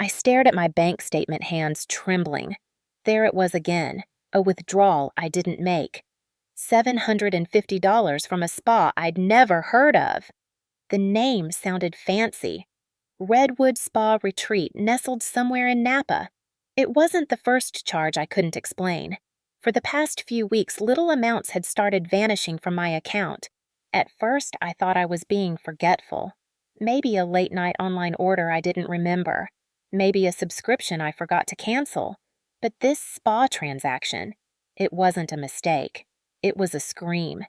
I stared at my bank statement, hands trembling. There it was again, a withdrawal I didn't make. $750 from a spa I'd never heard of. The name sounded fancy. Redwood Spa Retreat, nestled somewhere in Napa. It wasn't the first charge I couldn't explain. For the past few weeks, little amounts had started vanishing from my account. At first, I thought I was being forgetful. Maybe a late-night online order I didn't remember. Maybe a subscription I forgot to cancel. But this spa transaction, it wasn't a mistake. It was a scream.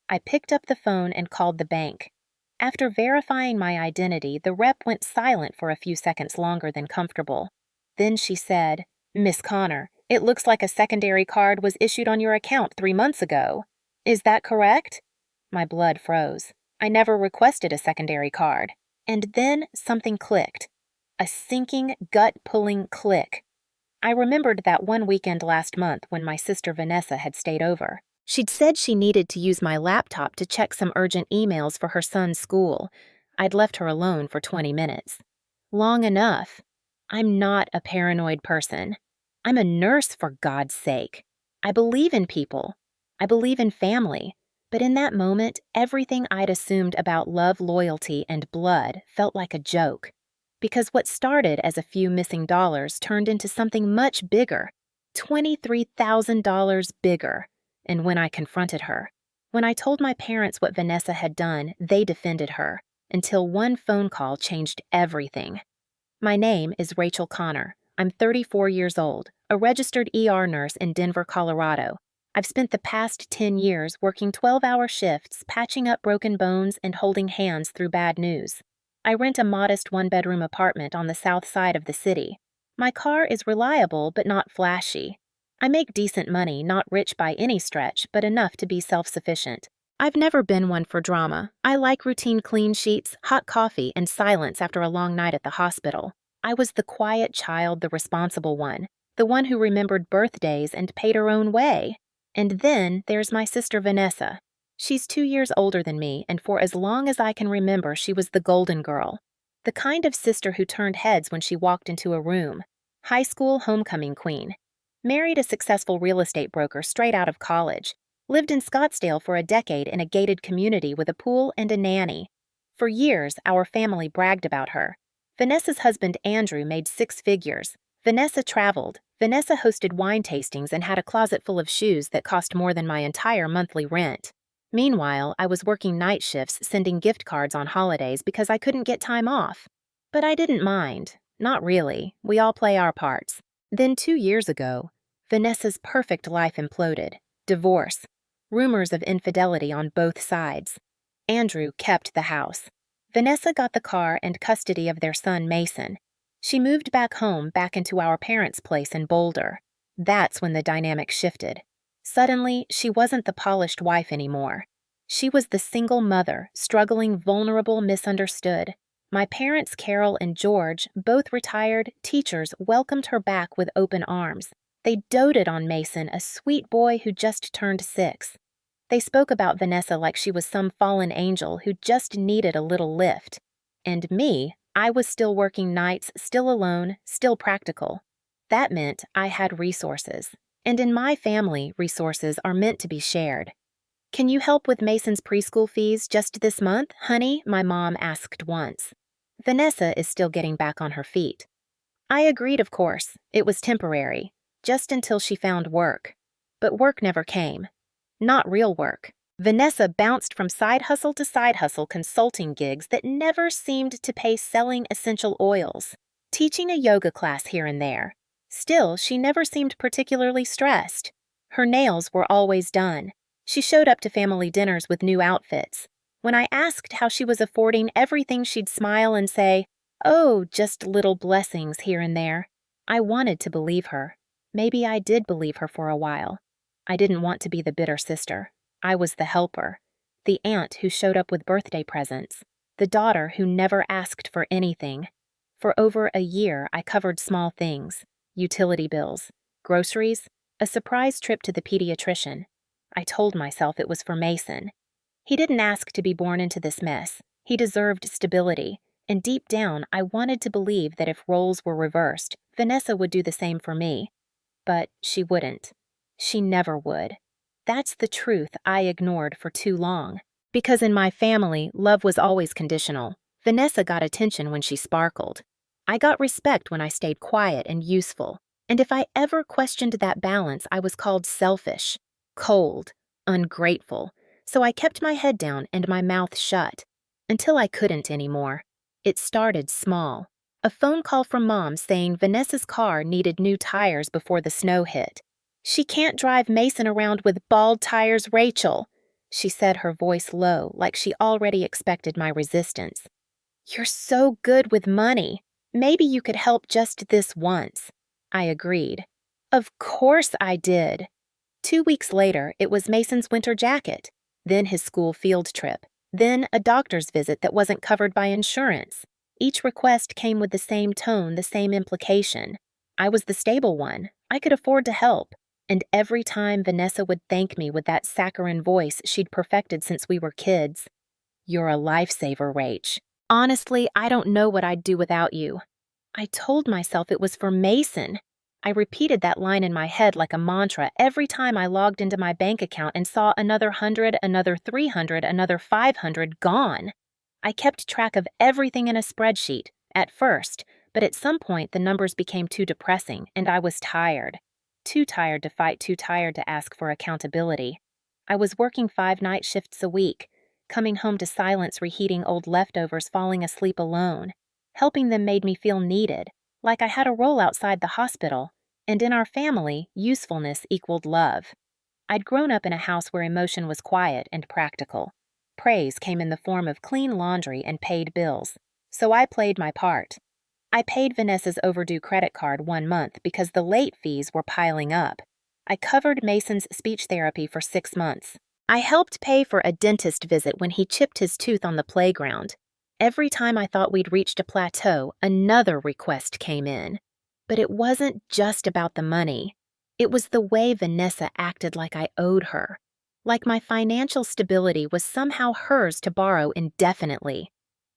I picked up the phone and called the bank. After verifying my identity, the rep went silent for a few seconds longer than comfortable. Then she said, "Miss Connor, it looks like a secondary card was issued on your account 3 months ago. Is that correct?" My blood froze. I never requested a secondary card. And then something clicked. A sinking, gut-pulling click. I remembered that one weekend last month when my sister Vanessa had stayed over. She'd said she needed to use my laptop to check some urgent emails for her son's school. I'd left her alone for 20 minutes. Long enough. I'm not a paranoid person. I'm a nurse, for God's sake. I believe in people. I believe in family. But in that moment, everything I'd assumed about love, loyalty, and blood felt like a joke. Because what started as a few missing dollars turned into something much bigger, $23,000 bigger. And when I confronted her, when I told my parents what Vanessa had done, they defended her, until one phone call changed everything. My name is Rachel Connor. I'm 34 years old, a registered ER nurse in Denver, Colorado. I've spent the past 10 years working 12-hour shifts, patching up broken bones and holding hands through bad news. I rent a modest one-bedroom apartment on the south side of the city. My car is reliable but not flashy. I make decent money, not rich by any stretch, but enough to be self-sufficient. I've never been one for drama. I like routine clean sheets, hot coffee, and silence after a long night at the hospital. I was the quiet child, the responsible one, the one who remembered birthdays and paid her own way. And then there's my sister Vanessa. She's 2 years older than me, and for as long as I can remember, she was the golden girl. The kind of sister who turned heads when she walked into a room. High school homecoming queen. Married a successful real estate broker straight out of college. Lived in Scottsdale for a decade in a gated community with a pool and a nanny. For years, our family bragged about her. Vanessa's husband Andrew made 6 figures. Vanessa traveled. Vanessa hosted wine tastings and had a closet full of shoes that cost more than my entire monthly rent. Meanwhile, I was working night shifts, sending gift cards on holidays because I couldn't get time off. But I didn't mind. Not really. We all play our parts. Then 2 years ago, Vanessa's perfect life imploded. Divorce. Rumors of infidelity on both sides. Andrew kept the house. Vanessa got the car and custody of their son Mason. She moved back home, back into our parents' place in Boulder. That's when the dynamic shifted. Suddenly, she wasn't the polished wife anymore. She was the single mother, struggling, vulnerable, misunderstood. My parents, Carol and George, both retired teachers, welcomed her back with open arms. They doted on Mason, a sweet boy who just turned 6. They spoke about Vanessa like she was some fallen angel who just needed a little lift. And me, I was still working nights, still alone, still practical. That meant I had resources. And in my family, resources are meant to be shared. "Can you help with Mason's preschool fees just this month, honey?" my mom asked once. Vanessa is still getting back on her feet. I agreed, of course. It was temporary, just until she found work. But work never came. Not real work. Vanessa bounced from side hustle to side hustle consulting gigs that never seemed to pay selling essential oils, teaching a yoga class here and there. Still, she never seemed particularly stressed. Her nails were always done. She showed up to family dinners with new outfits. When I asked how she was affording everything, she'd smile and say, "Oh, just little blessings here and there." I wanted to believe her. Maybe I did believe her for a while. I didn't want to be the bitter sister. I was the helper, the aunt who showed up with birthday presents, the daughter who never asked for anything. For over a year, I covered small things, utility bills, groceries, a surprise trip to the pediatrician. I told myself it was for Mason. He didn't ask to be born into this mess. He deserved stability, And deep down, I wanted to believe that if roles were reversed, Vanessa would do the same for me. But she wouldn't. She never would. That's the truth I ignored for too long. Because in my family, love was always conditional. Vanessa got attention when she sparkled. I got respect when I stayed quiet and useful. And if I ever questioned that balance, I was called selfish, cold, ungrateful. So I kept my head down and my mouth shut. Until I couldn't anymore. It started small. A phone call from Mom saying Vanessa's car needed new tires before the snow hit. "She can't drive Mason around with bald tires, Rachel," she said, her voice low, like she already expected my resistance. "You're so good with money. Maybe you could help just this once." I agreed. Of course I did. 2 weeks later, it was Mason's winter jacket, then his school field trip, then a doctor's visit that wasn't covered by insurance. Each request came with the same tone, the same implication. I was the stable one. I could afford to help. And every time Vanessa would thank me with that saccharine voice she'd perfected since we were kids. "You're a lifesaver, Rach. Honestly, I don't know what I'd do without you." I told myself it was for Mason. I repeated that line in my head like a mantra every time I logged into my bank account and saw another 100, another 300, another 500 gone. I kept track of everything in a spreadsheet, at first, but at some point the numbers became too depressing and I was tired. Too tired to fight, too tired to ask for accountability. I was working 5 night shifts a week, coming home to silence reheating old leftovers, falling asleep alone. Helping them made me feel needed, like I had a role outside the hospital, and in our family, usefulness equaled love. I'd grown up in a house where emotion was quiet and practical. Praise came in the form of clean laundry and paid bills, so I played my part. I paid Vanessa's overdue credit card 1 month because the late fees were piling up. I covered Mason's speech therapy for 6 months. I helped pay for a dentist visit when he chipped his tooth on the playground. Every time I thought we'd reached a plateau, another request came in. But it wasn't just about the money. It was the way Vanessa acted like I owed her. Like my financial stability was somehow hers to borrow indefinitely.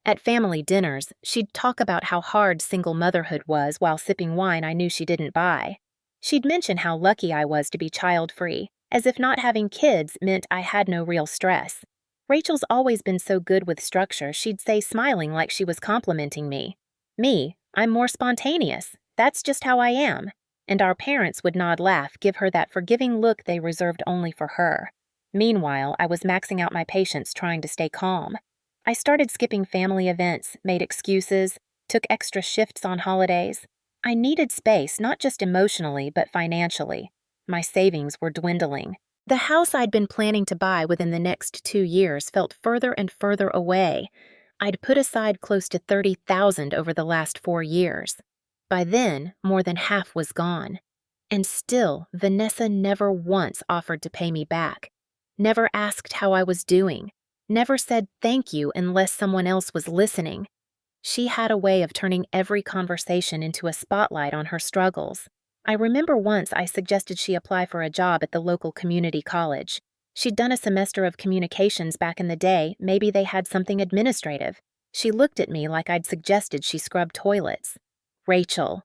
At family dinners, she'd talk about how hard single motherhood was while sipping wine I knew she didn't buy. She'd mention how lucky I was to be child-free, as if not having kids meant I had no real stress. Rachel's always been so good with structure, she'd say, smiling like she was complimenting me. Me, I'm more spontaneous. That's just how I am. And our parents would nod, laugh, give her that forgiving look they reserved only for her. Meanwhile, I was maxing out my patience trying to stay calm. I started skipping family events, made excuses, took extra shifts on holidays. I needed space, not just emotionally, but financially. My savings were dwindling. The house I'd been planning to buy within the next 2 years felt further and further away. I'd put aside close to $30,000 over the last 4 years. By then, more than half was gone. And still, Vanessa never once offered to pay me back. Never asked how I was doing. Never said thank you unless someone else was listening. She had a way of turning every conversation into a spotlight on her struggles. I remember once I suggested she apply for a job at the local community college. She'd done a semester of communications back in the day, maybe they had something administrative. She looked at me like I'd suggested she scrub toilets. "Rachel,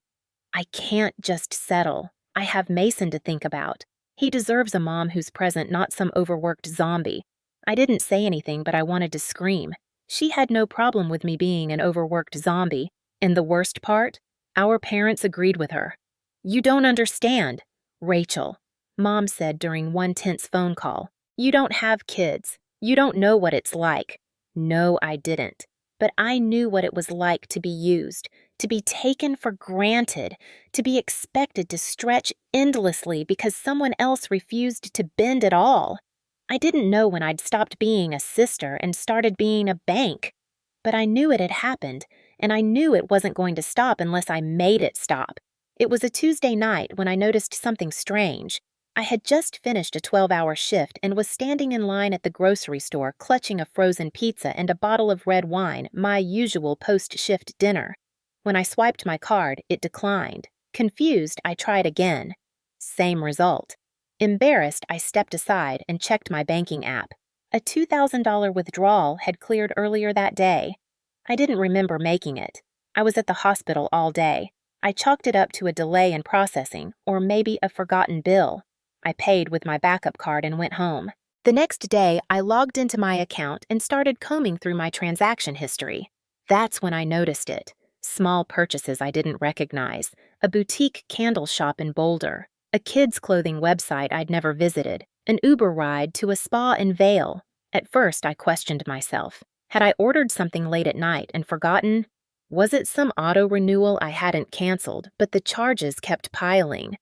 I can't just settle. I have Mason to think about. He deserves a mom who's present, not some overworked zombie." I didn't say anything, but I wanted to scream. She had no problem with me being an overworked zombie. And the worst part? Our parents agreed with her. "You don't understand. Rachel," Mom said during one tense phone call. "You don't have kids. You don't know what it's like." No, I didn't. But I knew what it was like to be used, to be taken for granted, to be expected to stretch endlessly because someone else refused to bend at all. I didn't know when I'd stopped being a sister and started being a bank. But I knew it had happened, and I knew it wasn't going to stop unless I made it stop. It was a Tuesday night when I noticed something strange. I had just finished a 12-hour shift and was standing in line at the grocery store clutching a frozen pizza and a bottle of red wine, my usual post-shift dinner. When I swiped my card, it declined. Confused, I tried again. Same result. Embarrassed, I stepped aside and checked my banking app. A $2,000 withdrawal had cleared earlier that day. I didn't remember making it. I was at the hospital all day. I chalked it up to a delay in processing, or maybe a forgotten bill. I paid with my backup card and went home. The next day, I logged into my account and started combing through my transaction history. That's when I noticed it. Small purchases I didn't recognize, a boutique candle shop in Boulder, a kids' clothing website I'd never visited, an Uber ride to a spa in Vail. At first, I questioned myself. Had I ordered something late at night and forgotten? Was it some auto renewal I hadn't canceled, but the charges kept piling?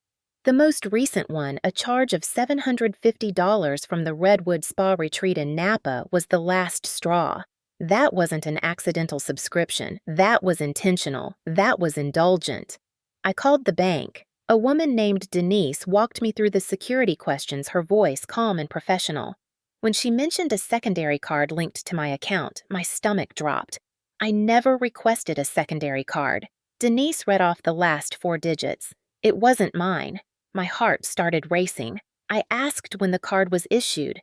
The most recent one, a charge of $750 from the Redwood Spa Retreat in Napa, was the last straw. That wasn't an accidental subscription. That was intentional. That was indulgent. I called the bank. A woman named Denise walked me through the security questions, her voice calm and professional. When she mentioned a secondary card linked to my account, my stomach dropped. I never requested a secondary card. Denise read off the last 4 digits. It wasn't mine. My heart started racing. I asked when the card was issued.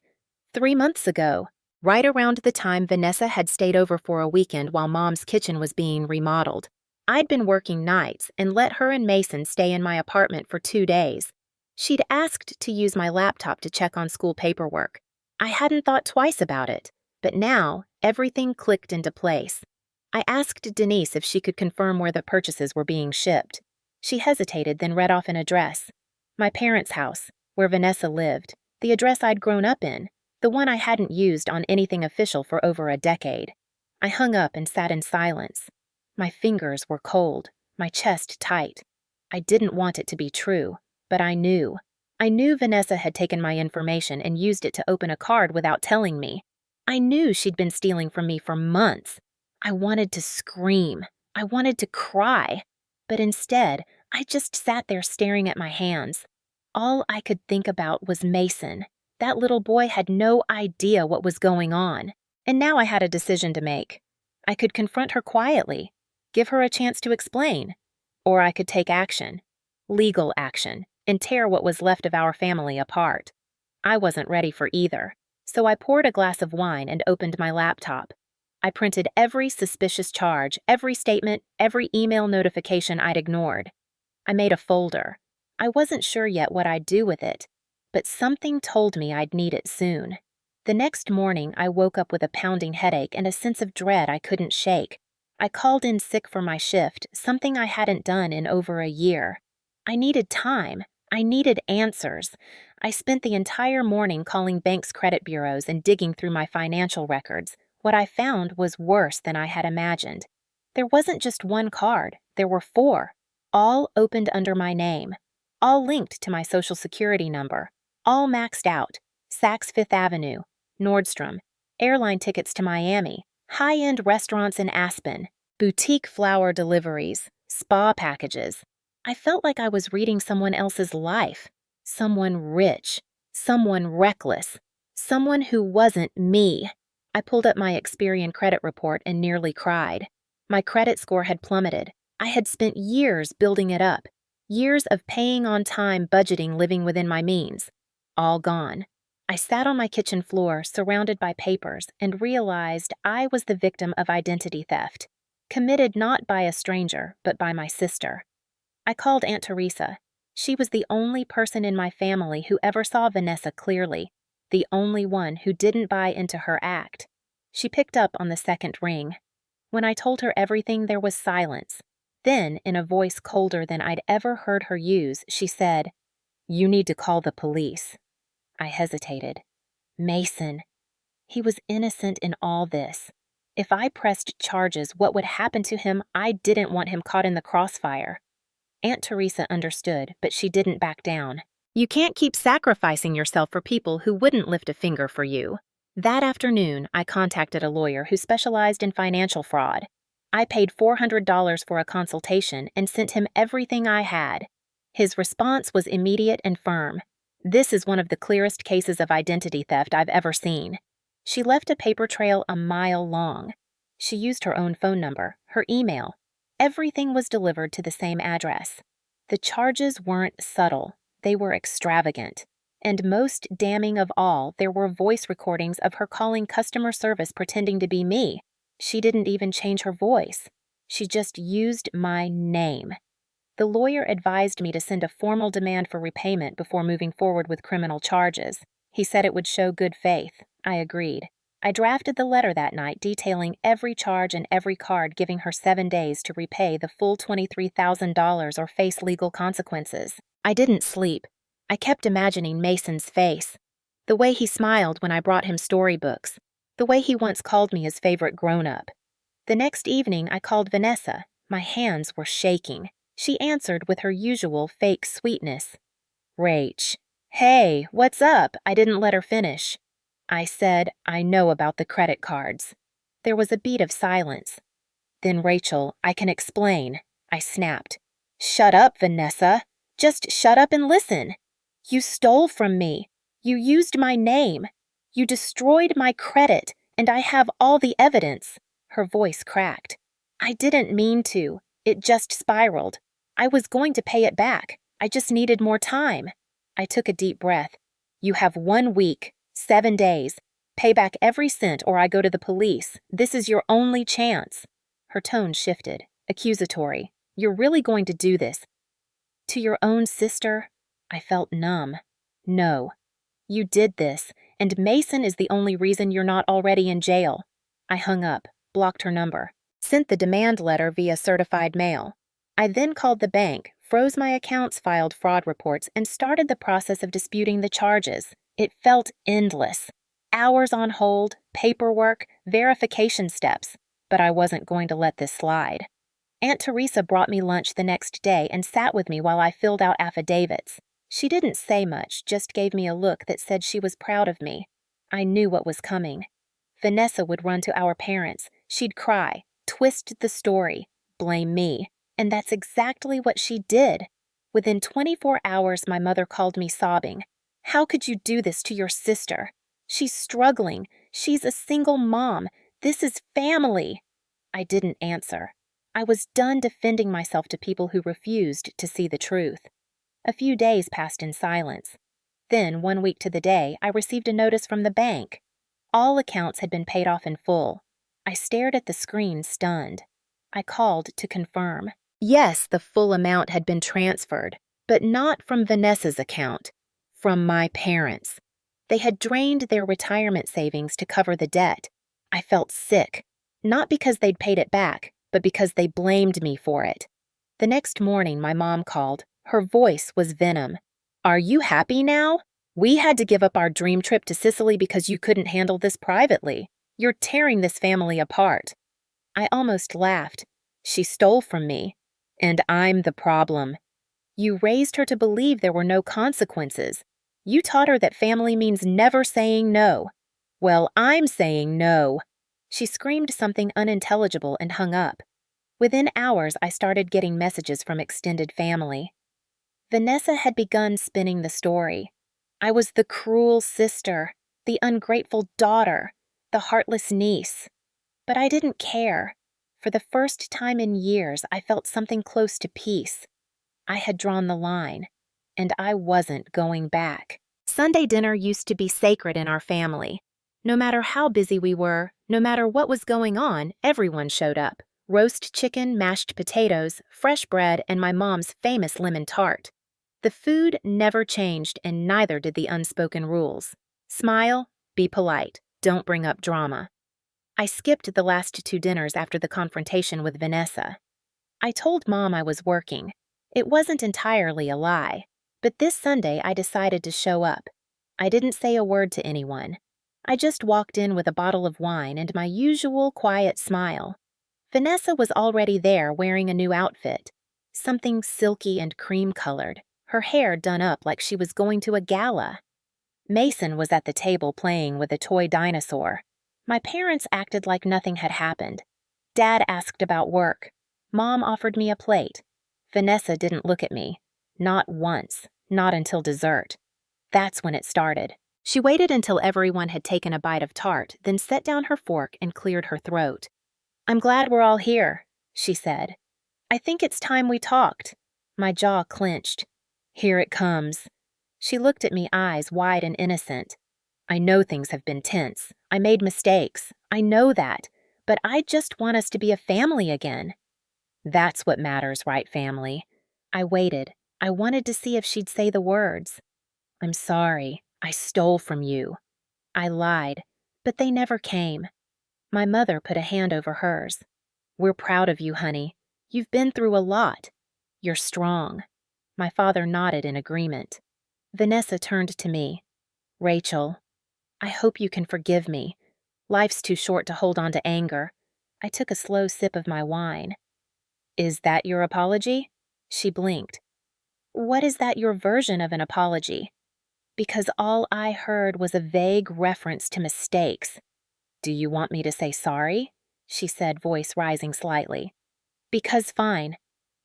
3 months ago, right around the time Vanessa had stayed over for a weekend while Mom's kitchen was being remodeled. I'd been working nights and let her and Mason stay in my apartment for 2 days. She'd asked to use my laptop to check on school paperwork. I hadn't thought twice about it, but now everything clicked into place. I asked Denise if she could confirm where the purchases were being shipped. She hesitated, then read off an address. My parents' house, where Vanessa lived, the address I'd grown up in, the one I hadn't used on anything official for over a decade. I hung up and sat in silence. My fingers were cold, my chest tight. I didn't want it to be true, but I knew. I knew Vanessa had taken my information and used it to open a card without telling me. I knew she'd been stealing from me for months. I wanted to scream. I wanted to cry. But instead, I just sat there staring at my hands. All I could think about was Mason. That little boy had no idea what was going on. And now I had a decision to make. I could confront her quietly, give her a chance to explain, or I could take action, legal action, and tear what was left of our family apart. I wasn't ready for either, so I poured a glass of wine and opened my laptop. I printed every suspicious charge, every statement, every email notification I'd ignored. I made a folder. I wasn't sure yet what I'd do with it, but something told me I'd need it soon. The next morning, I woke up with a pounding headache and a sense of dread I couldn't shake. I called in sick for my shift, something I hadn't done in over a year. I needed time. I needed answers. I spent the entire morning calling banks' credit bureaus and digging through my financial records. What I found was worse than I had imagined. There wasn't just one card, there were 4, all opened under my name, all linked to my social security number, all maxed out: Saks Fifth Avenue, Nordstrom, airline tickets to Miami, high-end restaurants in Aspen, boutique flower deliveries, spa packages. I felt like I was reading someone else's life, someone rich, someone reckless, someone who wasn't me. I pulled up my Experian credit report and nearly cried. My credit score had plummeted. I had spent years building it up, years of paying on time, budgeting, living within my means. All gone. I sat on my kitchen floor, surrounded by papers, and realized I was the victim of identity theft, committed not by a stranger, but by my sister. I called Aunt Teresa. She was the only person in my family who ever saw Vanessa clearly, the only one who didn't buy into her act. She picked up on the second ring. When I told her everything, there was silence. Then, in a voice colder than I'd ever heard her use, she said, "You need to call the police." I hesitated. Mason. He was innocent in all this. If I pressed charges, what would happen to him? I didn't want him caught in the crossfire. Aunt Teresa understood, but she didn't back down. You can't keep sacrificing yourself for people who wouldn't lift a finger for you. That afternoon, I contacted a lawyer who specialized in financial fraud. I paid $400 for a consultation and sent him everything I had. His response was immediate and firm. "This is one of the clearest cases of identity theft I've ever seen." She left a paper trail a mile long. She used her own phone number, her email. Everything was delivered to the same address. The charges weren't subtle. They were extravagant. And most damning of all, there were voice recordings of her calling customer service pretending to be me. She didn't even change her voice. She just used my name. The lawyer advised me to send a formal demand for repayment before moving forward with criminal charges. He said it would show good faith. I agreed. I drafted the letter that night detailing every charge and every card, giving her 7 days to repay the full $23,000 or face legal consequences. I didn't sleep. I kept imagining Mason's face. The way he smiled when I brought him storybooks. The way he once called me his favorite grown-up. The next evening, I called Vanessa. My hands were shaking. She answered with her usual fake sweetness. Rach. Hey, what's up? I didn't let her finish. I said, I know about the credit cards. There was a beat of silence. Then, Rachel, I can explain. I snapped. Shut up, Vanessa. Just shut up and listen. You stole from me. You used my name. You destroyed my credit, and I have all the evidence. Her voice cracked. I didn't mean to. It just spiraled. I was going to pay it back. I just needed more time. I took a deep breath. You have 1 week, 7 days. Pay back every cent or I go to the police. This is your only chance. Her tone shifted, accusatory. You're really going to do this? To your own sister? I felt numb. No. You did this, and Mason is the only reason you're not already in jail. I hung up, blocked her number, sent the demand letter via certified mail. I then called the bank, froze my accounts, filed fraud reports, and started the process of disputing the charges. It felt endless. Hours on hold, paperwork, verification steps. But I wasn't going to let this slide. Aunt Teresa brought me lunch the next day and sat with me while I filled out affidavits. She didn't say much, just gave me a look that said she was proud of me. I knew what was coming. Vanessa would run to our parents. She'd cry, twist the story, blame me. And that's exactly what she did. Within 24 hours, my mother called me sobbing. How could you do this to your sister? She's struggling. She's a single mom. This is family. I didn't answer. I was done defending myself to people who refused to see the truth. A few days passed in silence. Then, 1 week to the day, I received a notice from the bank. All accounts had been paid off in full. I stared at the screen, stunned. I called to confirm. Yes, the full amount had been transferred, but not from Vanessa's account, from my parents. They had drained their retirement savings to cover the debt. I felt sick, not because they'd paid it back, but because they blamed me for it. The next morning, my mom called. Her voice was venom. Are you happy now? We had to give up our dream trip to Sicily because you couldn't handle this privately. You're tearing this family apart. I almost laughed. She stole from me. And I'm the problem. You raised her to believe there were no consequences. You taught her that family means never saying no. Well, I'm saying no. She screamed something unintelligible and hung up. Within hours, I started getting messages from extended family. Vanessa had begun spinning the story. I was the cruel sister, the ungrateful daughter, the heartless niece. But I didn't care. For the first time in years, I felt something close to peace. I had drawn the line, and I wasn't going back. Sunday dinner used to be sacred in our family. No matter how busy we were, no matter what was going on, everyone showed up. Roast chicken, mashed potatoes, fresh bread, and my mom's famous lemon tart. The food never changed, and neither did the unspoken rules. Smile, be polite, don't bring up drama. I skipped the last 2 dinners after the confrontation with Vanessa. I told Mom I was working. It wasn't entirely a lie, but this Sunday I decided to show up. I didn't say a word to anyone. I just walked in with a bottle of wine and my usual quiet smile. Vanessa was already there wearing a new outfit, something silky and cream-colored, her hair done up like she was going to a gala. Mason was at the table playing with a toy dinosaur. My parents acted like nothing had happened. Dad asked about work. Mom offered me a plate. Vanessa didn't look at me. Not once. Not until dessert. That's when it started. She waited until everyone had taken a bite of tart, then set down her fork and cleared her throat. I'm glad we're all here, she said. I think it's time we talked. My jaw clenched. Here it comes. She looked at me, eyes wide and innocent. I know things have been tense. I made mistakes. I know that. but I just want us to be a family again." "That's what matters, right, family?" I waited. I wanted to see if she'd say the words. "I'm sorry. I stole from you." I lied, but they never came. My mother put a hand over hers. "We're proud of you, honey. You've been through a lot. You're strong." My father nodded in agreement. Vanessa turned to me. "Rachel, I hope you can forgive me. Life's too short to hold on to anger." I took a slow sip of my wine. "Is that your apology?" She blinked. "What is that your version of an apology?" Because all I heard was a vague reference to mistakes. "Do you want me to say sorry?" she said, voice rising slightly. "Because fine.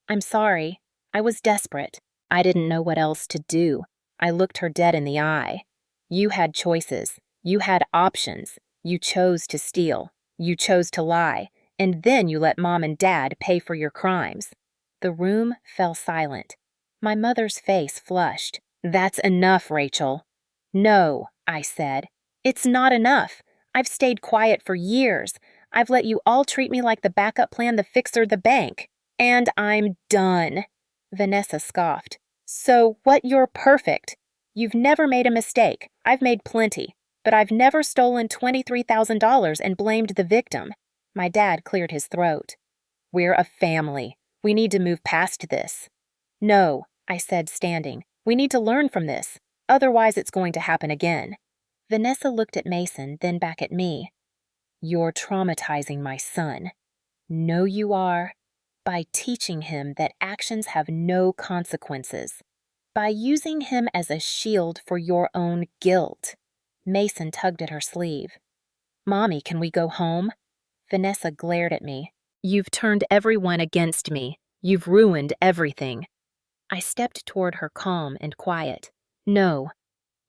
I'm sorry. I was desperate. I didn't know what else to do." I looked her dead in the eye. "You had choices. You had options. You chose to steal. You chose to lie. And then you let Mom and Dad pay for your crimes." The room fell silent. My mother's face flushed. "That's enough, Rachel." "No," I said. "It's not enough. I've stayed quiet for years. I've let you all treat me like the backup plan the fixer the bank. And I'm done." Vanessa scoffed. "So what, you're perfect. You've never made a mistake. I've made plenty. But I've never stolen $23,000 and blamed the victim." My dad cleared his throat. "We're a family. We need to move past this." "No," I said, standing. "We need to learn from this. Otherwise it's going to happen again." Vanessa looked at Mason, then back at me. "You're traumatizing my son." "No, you are. By teaching him that actions have no consequences. By using him as a shield for your own guilt." Mason tugged at her sleeve. "Mommy, can we go home?" Vanessa glared at me. "You've turned everyone against me. You've ruined everything." I stepped toward her, calm and quiet. "No,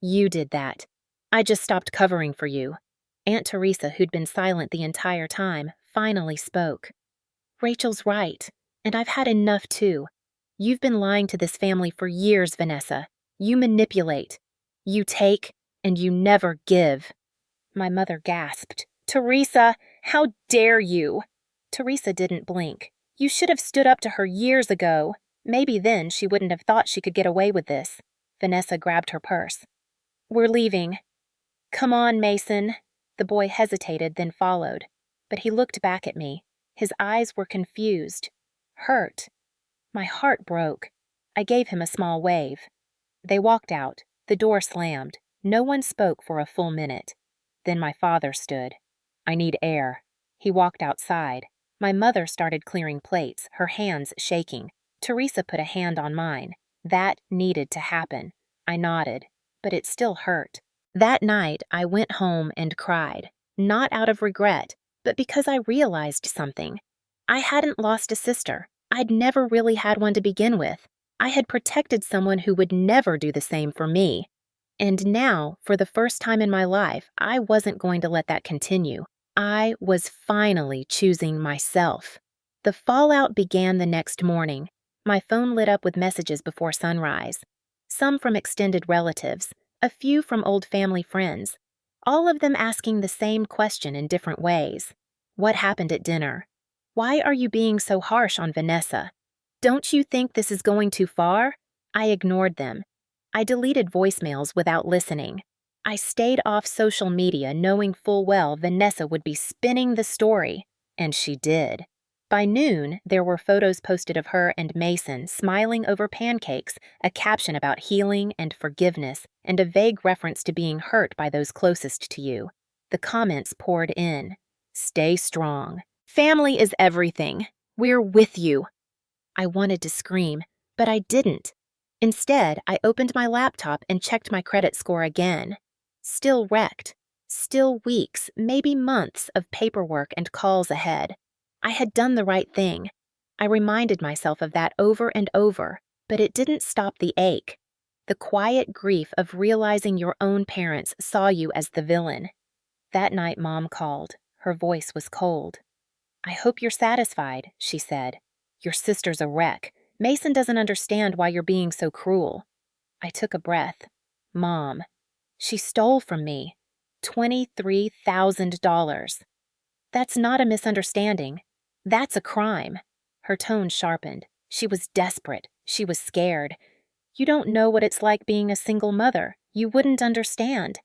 you did that. I just stopped covering for you." Aunt Teresa, who'd been silent the entire time, finally spoke. "Rachel's right, and I've had enough too. You've been lying to this family for years, Vanessa. You manipulate. You take, and you never give." My mother gasped. "Teresa, how dare you?" Teresa didn't blink. "You should have stood up to her years ago. Maybe then she wouldn't have thought she could get away with this." Vanessa grabbed her purse. "We're leaving." "Come on, Mason." The boy hesitated, then followed. But he looked back at me. His eyes were confused. Hurt. My heart broke. I gave him a small wave. They walked out. The door slammed. No one spoke for a full minute. Then my father stood. "I need air." He walked outside. My mother started clearing plates, her hands shaking. Teresa put a hand on mine. That needed to happen. I nodded, but it still hurt. That night, I went home and cried, not out of regret, but because I realized something. I hadn't lost a sister. I'd never really had one to begin with. I had protected someone who would never do the same for me. And now, for the first time in my life, I wasn't going to let that continue. I was finally choosing myself. The fallout began the next morning. My phone lit up with messages before sunrise. Some from extended relatives, a few from old family friends, all of them asking the same question in different ways. What happened at dinner? Why are you being so harsh on Vanessa? Don't you think this is going too far? I ignored them. I deleted voicemails without listening. I stayed off social media knowing full well Vanessa would be spinning the story, and she did. By noon, there were photos posted of her and Mason smiling over pancakes, a caption about healing and forgiveness, and a vague reference to being hurt by those closest to you. The comments poured in. "Stay strong. Family is everything. We're with you." I wanted to scream, but I didn't. Instead, I opened my laptop and checked my credit score again. Still wrecked. Still weeks, maybe months of paperwork and calls ahead. I had done the right thing. I reminded myself of that over and over, but it didn't stop the ache. The quiet grief of realizing your own parents saw you as the villain. That night, Mom called. Her voice was cold. "I hope you're satisfied," she said. "Your sister's a wreck. Mason doesn't understand why you're being so cruel." I took a breath. Mom. She stole from me. $23,000. That's not a misunderstanding. That's a crime." Her tone sharpened. She was desperate. She was scared. "You don't know what it's like being a single mother. You wouldn't understand."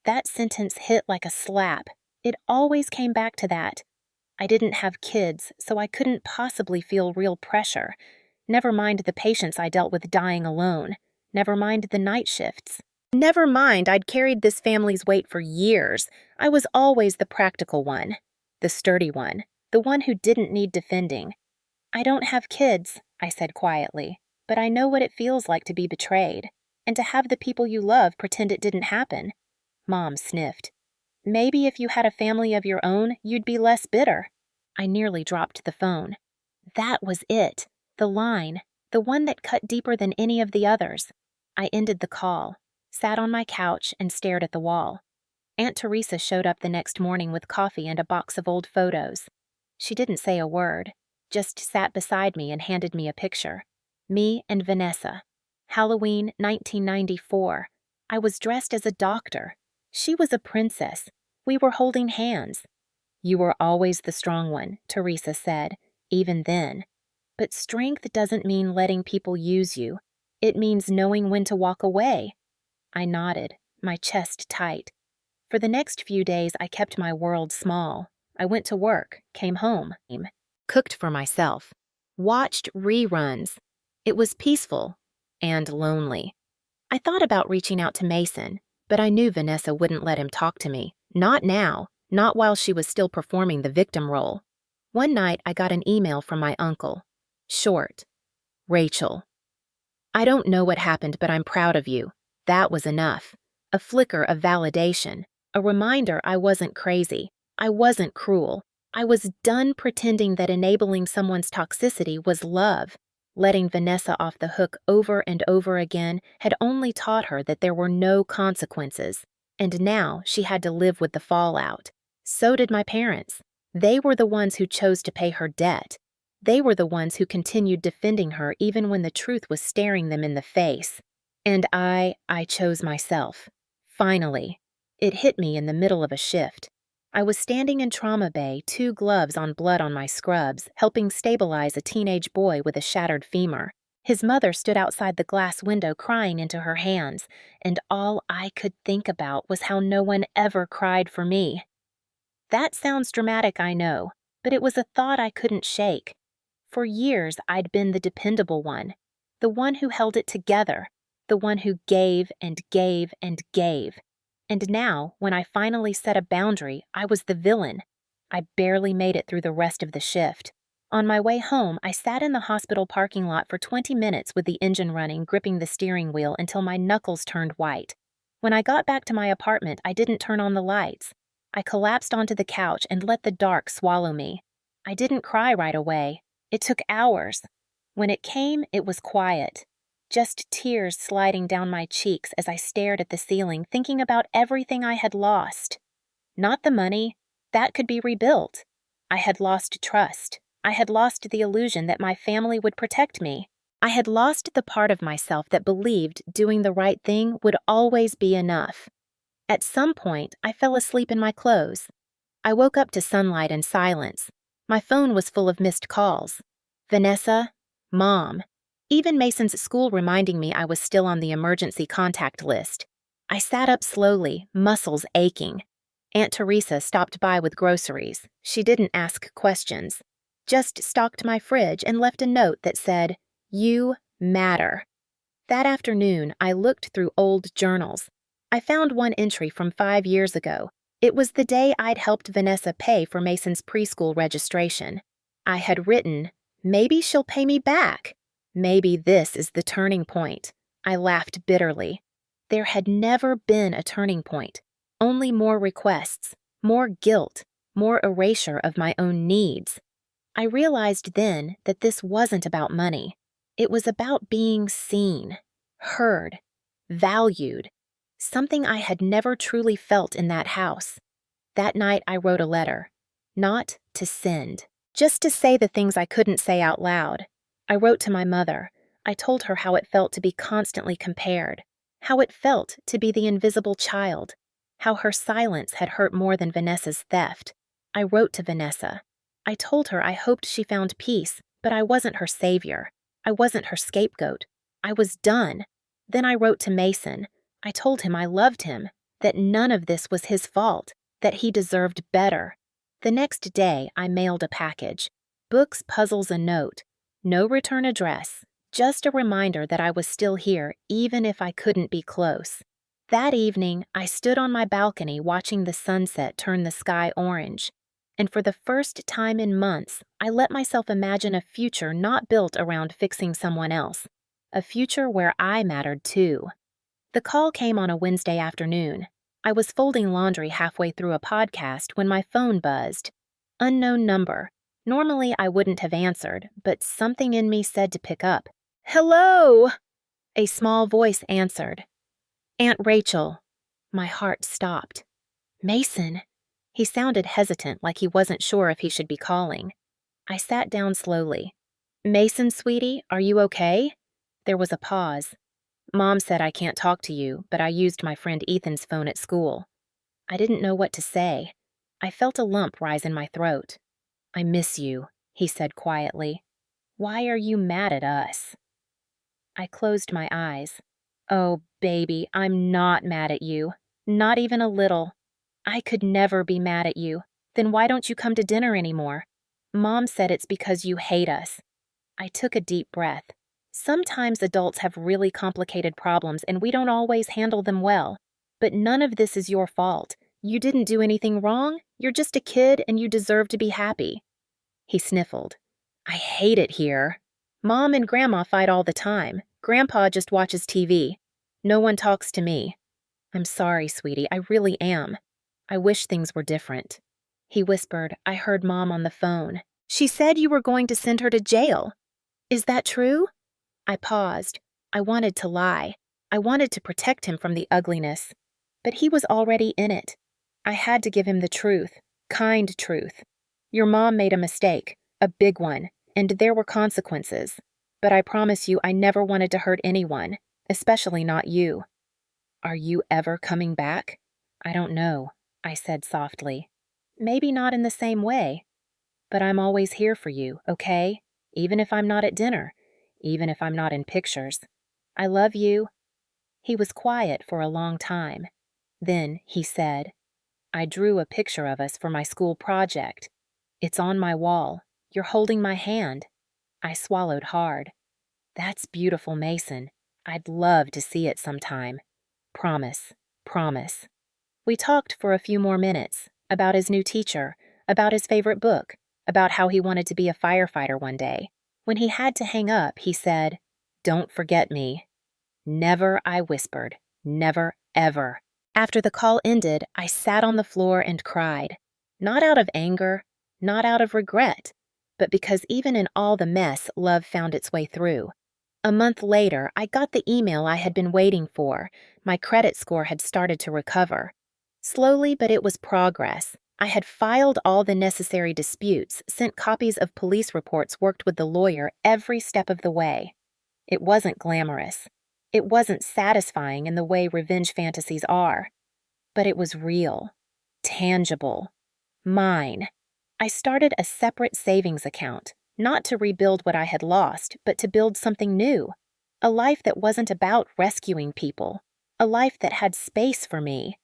That sentence hit like a slap. It always came back to that. I didn't have kids, so I couldn't possibly feel real pressure. Never mind the patients I dealt with dying alone. Never mind the night shifts. Never mind I'd carried this family's weight for years. I was always the practical one. The sturdy one. The one who didn't need defending. "I don't have kids," I said quietly, "but I know what it feels like to be betrayed. And to have the people you love pretend it didn't happen." Mom sniffed. "Maybe if you had a family of your own, you'd be less bitter." I nearly dropped the phone. That was it. The line. The one that cut deeper than any of the others. I ended the call, sat on my couch, and stared at the wall. Aunt Teresa showed up the next morning with coffee and a box of old photos. She didn't say a word, just sat beside me and handed me a picture. Me and Vanessa. Halloween 1994. I was dressed as a doctor. She was a princess. We were holding hands. "You were always the strong one," Teresa said, even then. "But strength doesn't mean letting people use you. It means knowing when to walk away." I nodded, my chest tight. For the next few days, I kept my world small. I went to work, came home, cooked for myself, watched reruns. It was peaceful and lonely. I thought about reaching out to Mason, but I knew Vanessa wouldn't let him talk to me. Not now, not while she was still performing the victim role. One night, I got an email from my uncle. Short. "Rachel, I don't know what happened, but I'm proud of you." That was enough. A flicker of validation. A reminder I wasn't crazy. I wasn't cruel. I was done pretending that enabling someone's toxicity was love. Letting Vanessa off the hook over and over again had only taught her that there were no consequences. And now she had to live with the fallout. So did my parents. They were the ones who chose to pay her debt. They were the ones who continued defending her even when the truth was staring them in the face. And I chose myself. Finally. It hit me in the middle of a shift. I was standing in trauma bay, 2 gloves on blood on my scrubs, helping stabilize a teenage boy with a shattered femur. His mother stood outside the glass window crying into her hands, and all I could think about was how no one ever cried for me. That sounds dramatic, I know, but it was a thought I couldn't shake. For years, I'd been the dependable one, the one who held it together, the one who gave and gave and gave. And now, when I finally set a boundary, I was the villain. I barely made it through the rest of the shift. On my way home, I sat in the hospital parking lot for 20 minutes with the engine running, gripping the steering wheel until my knuckles turned white. When I got back to my apartment, I didn't turn on the lights. I collapsed onto the couch and let the dark swallow me. I didn't cry right away. It took hours. When it came, it was quiet. Just tears sliding down my cheeks as I stared at the ceiling, thinking about everything I had lost. Not the money. That could be rebuilt. I had lost trust. I had lost the illusion that my family would protect me. I had lost the part of myself that believed doing the right thing would always be enough. At some point, I fell asleep in my clothes. I woke up to sunlight and silence. My phone was full of missed calls. Vanessa, Mom. Even Mason's school reminding me I was still on the emergency contact list. I sat up slowly, muscles aching. Aunt Teresa stopped by with groceries. She didn't ask questions. Just stocked my fridge and left a note that said, "You matter." That afternoon, I looked through old journals. I found one entry from 5 years ago. It was the day I'd helped Vanessa pay for Mason's preschool registration. I had written, "Maybe she'll pay me back. Maybe this is the turning point." I laughed bitterly. There had never been a turning point. Only more requests, more guilt, more erasure of my own needs. I realized then that this wasn't about money. It was about being seen, heard, valued. Something I had never truly felt in that house. That night I wrote a letter. Not to send. Just to say the things I couldn't say out loud. I wrote to my mother. I told her how it felt to be constantly compared. How it felt to be the invisible child. How her silence had hurt more than Vanessa's theft. I wrote to Vanessa. I told her I hoped she found peace, but I wasn't her savior. I wasn't her scapegoat. I was done. Then I wrote to Mason. I told him I loved him, that none of this was his fault, that he deserved better. The next day, I mailed a package. Books, puzzles, a note. No return address. Just a reminder that I was still here, even if I couldn't be close. That evening, I stood on my balcony watching the sunset turn the sky orange. And for the first time in months, I let myself imagine a future not built around fixing someone else. A future where I mattered too. The call came on a Wednesday afternoon. I was folding laundry halfway through a podcast when my phone buzzed. Unknown number. Normally I wouldn't have answered, but something in me said to pick up. "Hello!" A small voice answered. "Aunt Rachel." My heart stopped. "Mason." He sounded hesitant, like he wasn't sure if he should be calling. I sat down slowly. "Mason, sweetie, are you okay?" There was a pause. "Mom said I can't talk to you, but I used my friend Ethan's phone at school." I didn't know what to say. I felt a lump rise in my throat. "I miss you," he said quietly. "Why are you mad at us?" I closed my eyes. "Oh, baby, I'm not mad at you. Not even a little. I could never be mad at you. Then why don't you come to dinner anymore? Mom said it's because you hate us." I took a deep breath. Sometimes adults have really complicated problems and we don't always handle them well. But none of this is your fault. You didn't do anything wrong. You're just a kid and you deserve to be happy. He sniffled. "I hate it here. Mom and Grandma fight all the time. Grandpa just watches TV. No one talks to me. I'm sorry, sweetie, I really am. I wish things were different." He whispered, "I heard Mom on the phone. She said you were going to send her to jail. Is that true?" I paused. I wanted to lie. I wanted to protect him from the ugliness. But he was already in it. I had to give him the truth, kind truth. "Your mom made a mistake, a big one, and there were consequences. But I promise you I never wanted to hurt anyone, especially not you." "Are you ever coming back?" "I don't know," I said softly. "Maybe not in the same way. But I'm always here for you, okay? Even if I'm not at dinner. Even if I'm not in pictures. I love you." He was quiet for a long time. Then he said, "I drew a picture of us for my school project. It's on my wall. You're holding my hand." I swallowed hard. "That's beautiful, Mason. I'd love to see it sometime. Promise, promise." We talked for a few more minutes, about his new teacher, about his favorite book, about how he wanted to be a firefighter one day. When he had to hang up, he said, "Don't forget me." "Never," I whispered. "Never, ever." After the call ended, I sat on the floor and cried. Not out of anger, not out of regret, but because even in all the mess, love found its way through. A month later, I got the email I had been waiting for. My credit score had started to recover. Slowly, but it was progress. I had filed all the necessary disputes, sent copies of police reports, worked with the lawyer every step of the way. It wasn't glamorous. It wasn't satisfying in the way revenge fantasies are. But it was real, tangible, mine. I started a separate savings account, not to rebuild what I had lost, but to build something new. A life that wasn't about rescuing people. A life that had space for me.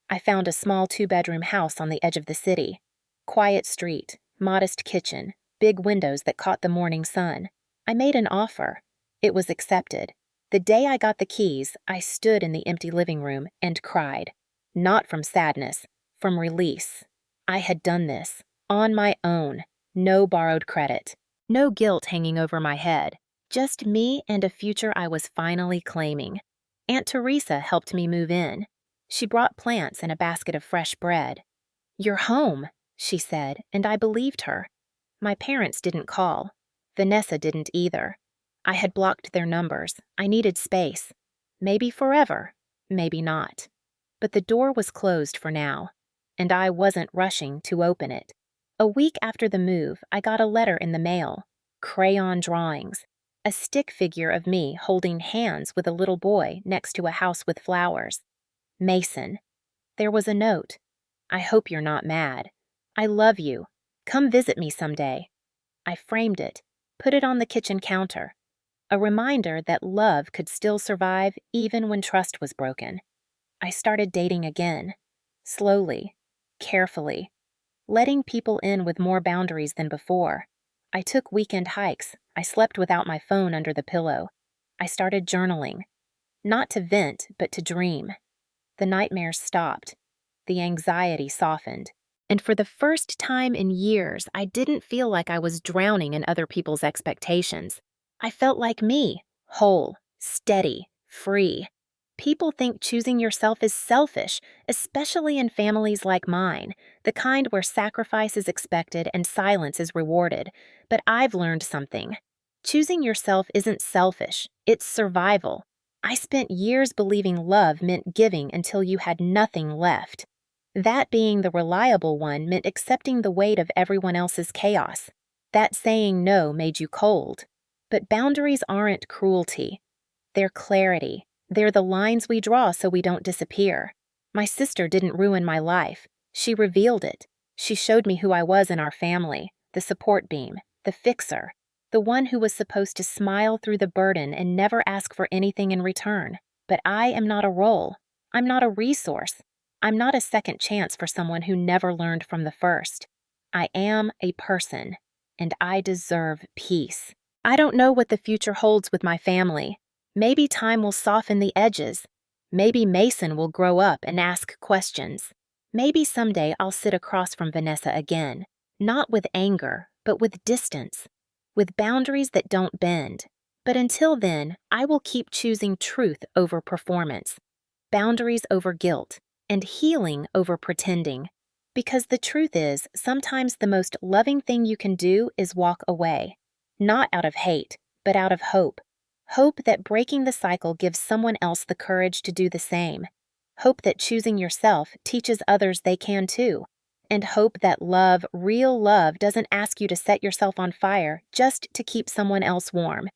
I found a small 2-bedroom house on the edge of the city. Quiet street, modest kitchen, big windows that caught the morning sun. I made an offer. It was accepted. The day I got the keys, I stood in the empty living room and cried. Not from sadness, from release. I had done this, on my own. No borrowed credit. No guilt hanging over my head. Just me and a future I was finally claiming. Aunt Teresa helped me move in. She brought plants and a basket of fresh bread. "You're home," she said, and I believed her. My parents didn't call. Vanessa didn't either. I had blocked their numbers. I needed space. Maybe forever, maybe not. But the door was closed for now, and I wasn't rushing to open it. A week after the move, I got a letter in the mail. Crayon drawings. A stick figure of me holding hands with a little boy next to a house with flowers. Mason. There was a note. "I hope you're not mad. I love you. Come visit me someday. I framed it, put it on the kitchen counter, a reminder that love could still survive even when trust was broken. I started dating again, slowly, carefully, letting people in with more boundaries than before. I took weekend hikes. I slept without my phone under the pillow. I started journaling, not to vent, but to dream. The nightmares stopped. The anxiety softened. And for the first time in years, I didn't feel like I was drowning in other people's expectations. I felt like me, whole, steady, free. People think choosing yourself is selfish, especially in families like mine, the kind where sacrifice is expected and silence is rewarded. But I've learned something. Choosing yourself isn't selfish, it's survival. I spent years believing love meant giving until you had nothing left. That being the reliable one meant accepting the weight of everyone else's chaos. That saying no made you cold. But boundaries aren't cruelty. They're clarity. They're the lines we draw so we don't disappear. My sister didn't ruin my life. She revealed it. She showed me who I was in our family, the support beam, the fixer, the one who was supposed to smile through the burden and never ask for anything in return. But I am not a role. I'm not a resource. I'm not a second chance for someone who never learned from the first. I am a person, and I deserve peace. I don't know what the future holds with my family. Maybe time will soften the edges. Maybe Mason will grow up and ask questions. Maybe someday I'll sit across from Vanessa again, not with anger, but with distance, with boundaries that don't bend. But until then, I will keep choosing truth over performance, boundaries over guilt, and healing over pretending. Because the truth is, sometimes the most loving thing you can do is walk away. Not out of hate, but out of hope. Hope that breaking the cycle gives someone else the courage to do the same. Hope that choosing yourself teaches others they can too. And hope that love, real love, doesn't ask you to set yourself on fire just to keep someone else warm.